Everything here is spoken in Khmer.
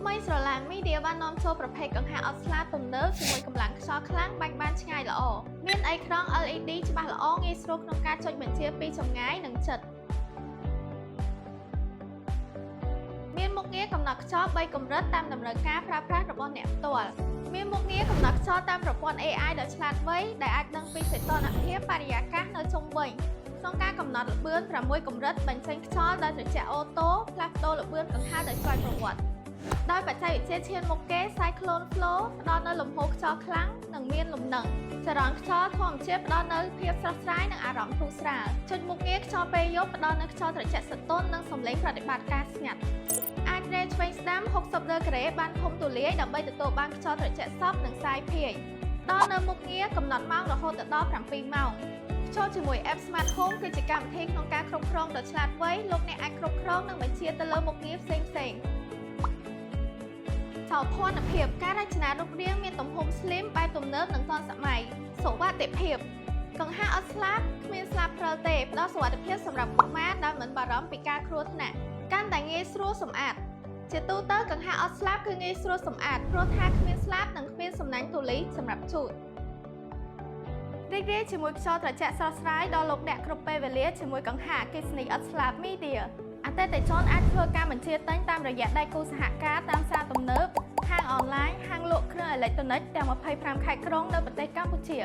ថ្មីស្រឡាញ់មីឌាបាននាំចូលប្រភេទកង្ហារអត់ស្លាបទំនើបជាមួយកម្លាំងខ្យល់ខ្លាំងបាញ់បានឆ្ងាយល្អមានអេក្រង់ LED ច្បាស់ល្អងាយស្រួលក្នុងការចុចបញ្ជាពីចម្ងាយនិងជិតមានមុខងារកំណត់ខ្យល់3កម្រិតតាមតម្រូវការប្រើប្រាស់របស់អ្នកផ្ទាល់មានមុខងារកំណត់ខ្យល់តាមប្រព័ន្ធ AI ដ៏ឆ្លាតវៃដែលអាចដឹងពីសីតុណ្ហភាពបរិយាកាសនៅជុំវិញក្នុងការកំណត់ល្បឿន6កម្រិតបញ្ចេញខ្យល់ដោយត្រជាក់អូតូផ្លាស់ប្ដូរល្បឿនកង្ហារដោយស្វ័យប្រវត្តិដោយបច្ចេកវិទ្យាឈានមុខគេ Cyclone Flow ផ្ដល់នូវលំហូរខ្យល់ខ្លាំងនិងមានលំនឹងចរន្តខ្យល់ធម្មជាតិផ្ដល់នូវភាពស្រស់ស្រាយនិងអារម្មណ៍ធូរស្រាលចុចមុខងារខ្យល់ពេលយប់ផ្ដល់នូវខ្យល់ត្រជាក់ស្រទន់និងសំឡេងប្រតិបត្តិការស្ងាត់អាចរេឆ្វេងស្ដាំ60ដឺក្រេបានធំទូលាយដើម្បីទទួលបានខ្យល់ត្រជាក់សព្វនិងសាយភាយដល់នៅមុខងារកំណត់ម៉ោងរហូតដល់7ម៉ោងចូលជាមួយ App Smart Home គឺជាកម្មវិធីក្នុងការគ្រប់គ្រងដ៏ឆ្លាតវៃលោកអ្នកអាចគ្រប់គ្រងនិងបញ្ជាទៅលើមុខងារផ្សេងសោភ័ណភាពការរចនារូបរាងមានទំហំ slim បែបទំនើបនិងទាន់សម័យសុវត្ថិភាពកង្ហារអត់ស្លាបគ្មានស្លាបព្រិលទេផ្ដល់សុវត្ថិភាពសម្រាប់កុមារដែលមិនបារម្ភពីការគ្រោះថ្នាក់កាន់តែងាយស្រួលសម្អាតជាទូទៅកង្ហារអត់ស្លាបគឺងាយស្រួលសម្អាតព្រោះថាគ្មានស្លាបនិងគ្មានសំណាញ់ទូលីសម្រាប់ជូតរីករាយជាមួយខ្យល់ត្រជាក់ស្រស់ស្រាយដល់លោកអ្នកគ្រប់ពេលវេលាជាមួយកង្ហារអគ្គិសនីអត់ស្លាបមីឌាអតិថិជនអាចធ្វើការបញ្ជាទិញតាមរយៈដៃគូសហការតាមផ្សារទំនើបហាងអនឡាញហាងលក់គ្រឿងអេឡិចត្រូនិកទាំង25ខេត្តក្រុងនៅប្រទេសកម្ពុជា